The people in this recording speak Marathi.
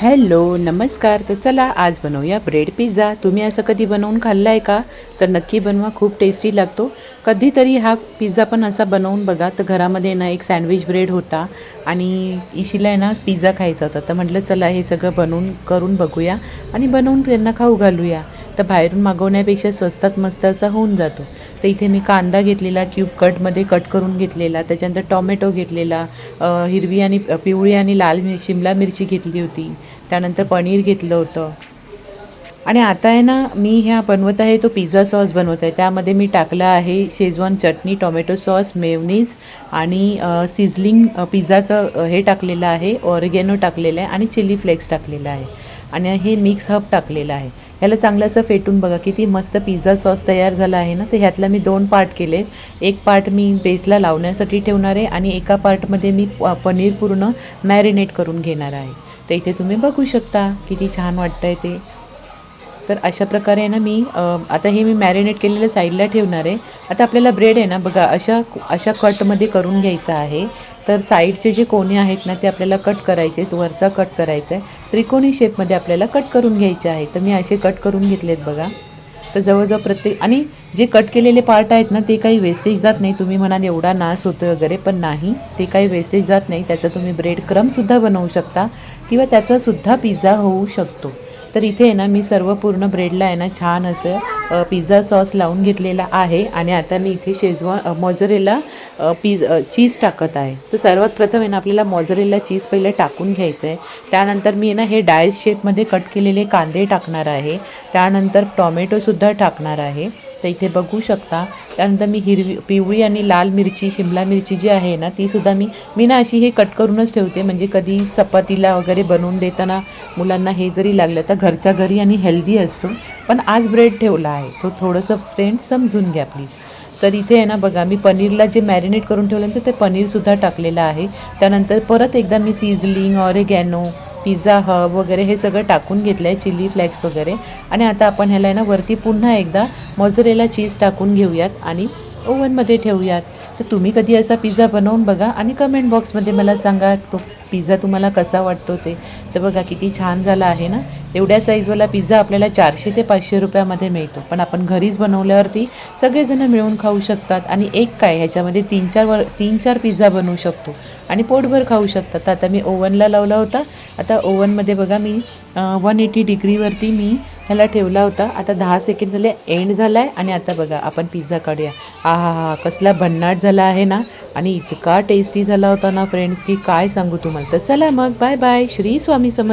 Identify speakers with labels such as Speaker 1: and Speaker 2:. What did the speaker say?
Speaker 1: हॅलो नमस्कार. तर चला आज बनवूया ब्रेड पिझ्झा. तुम्ही असं कधी बनवून खाल्ला आहे का? तर नक्की बनवा, खूप टेस्टी लागतो. कधीतरी हा पिझ्झा पण असा बनवून बघा. तर घरामध्ये ना एक सँडविच ब्रेड होता आणि इशीला आहे ना पिझ्झा खायचा होता. तर म्हटलं चला हे सगळं बनवून करून बघूया आणि बनवून त्यांना खाऊ घालूया. तर बाहेरून मागवण्यापेक्षा स्वस्तात मस्त असा होऊन जातो. तर इथे मी कांदा घेतलेला, क्यूब कटमध्ये कट करून घेतलेला, त्याच्यानंतर टॉमॅटो घेतलेला, हिरवी आणि पिवळी आणि लाल शिमला मिरची घेतली होती, त्यानंतर पनीर घेतलं होतं. आणि आता आहे ना मी ह्या बनवत आहे तो पिझ्झा सॉस बनवत आहे. त्यामध्ये मी टाकला आहे शेजवान चटणी, टोमॅटो सॉस, मेयोनीज आणि सिझलिंग पिझ्झाचं हे टाकलेलं आहे, ऑरिगॅनो टाकलेलं आहे आणि चिली फ्लेक्स टाकलेला आहे आणि हे मिक्स हब टाकलेलं आहे. ह्याला चांगलं असं फेटून बघा किती मस्त पिझ्झा सॉस तयार झाला आहे ना. तर ह्यातला मी 2 पार्ट केले. एक पार्ट मी बेसला लावण्यासाठी ठेवणार आहे आणि एका पार्टमध्ये मी पनीर पूर्ण मॅरिनेट करून घेणार आहे. तर इथे तुम्ही बघू शकता किती छान वाटतं आहे ते. तर अशा प्रकारे आहे ना मी आता हे मी मॅरिनेट केलेलं साईडला ठेवणार आहे. आता आपल्याला ब्रेड आहे ना बघा अशा अशा कटमध्ये करून घ्यायचा आहे. तर साईडचे जे कोणे आहेत ना ते आपल्याला कट करायचे, वरचा कट करायचा आहे. त्रिकोणी शेपमध्ये आपल्याला कट करून घ्यायचे आहे. तर मी असे कट करून घेतलेत बघा. तर जवळजवळ प्रत्येक आणि जे कट केलेले पार्ट आहेत ना ते काही वेस्टेज जात नाही. तुम्ही म्हणाल एवढा नाश होतो वगैरे, पण नाही, ते काही वेस्टेज जात नाही. त्याचा तुम्ही ब्रेड क्रमसुद्धा बनवू शकता किंवा त्याचासुद्धा पिझ्झा होऊ शकतो. तर इथे आहे ना मी सर्व पूर्ण ब्रेडला आहे ना छान असं पिझ्झा सॉस लावून घेतलेला आहे आणि आता मी इथे शेजवान मोझरेला चीज टाकत आहे. तर सर्वात प्रथम आहे ना आपल्याला मोझरेला चीज पहिलं टाकून घ्यायचं आहे. त्यानंतर मी ना हे डायस शेपमध्ये कट केलेले कांदे टाकणार आहे. त्यानंतर टॉमॅटोसुद्धा टाकणार आहे. तर इथे बघू शकता. त्यानंतर मी पिवळी आणि लाल मिरची, शिमला मिरची जी आहे ना तीसुद्धा मी ना अशी हे कट करूनच ठेवते, म्हणजे कधी चपातीला वगैरे बनवून देताना मुलांना हे जरी लागलं तर घरच्या घरी आणि हेल्दी असतो. पण आज ब्रेड ठेवला आहे तो थोडंसं फ्रेंड्स समजून घ्या प्लीज. तर इथे आहे ना बघा मी पनीरला जे मॅरिनेट करून ठेवल्यानंतर ते पनीरसुद्धा टाकलेलं आहे. त्यानंतर परत एकदा मी सिझलिंग, ऑरिगॅनो, पिझ्झा हब वगैरे हे सगळं टाकून घेतलं आहे, चिली फ्लेक्स वगैरे. आणि आता आपण ह्याला आहे ना वरती पुन्हा एकदा मोझरेला चीज टाकून घेऊयात आणि ओव्हनमध्ये ठेवूयात. तर तुम्ही कधी असा पिझ्झा बनवून बघा आणि कमेंट बॉक्समध्ये मला सांगा तो पिझ्झा तुम्हाला कसा वाटतो ते. तर बघा किती छान झाला आहे ना. एवढ्या साईजवाला पिझ्झा आपल्याला 400 ते 500 रुपयामध्ये मिळतो, पण आपण घरीच बनवल्यावरती सगळेजण मिळून खाऊ शकतात आणि एक काय ह्याच्यामध्ये 3-4 पिझ्झा बनवू शकतो आणि पोटभर खाऊ शकतात. तर आता मी ओव्हनला लावला होता. आता ओव्हनमध्ये बघा मी 180 डिग्रीवरती मी ह्याला ठेवला होता. आता 10 सेकंड झाले, एंड झाला आहे आणि आता बघा आपण पिझ्झा काढूया. हा हा कसला भन्नाट झाला आहे ना आणि इतका टेस्टी झाला होता ना फ्रेंड्स की काय सांगू तुम्हाला. तर चला मग बाय बाय. श्री स्वामी समर्थ.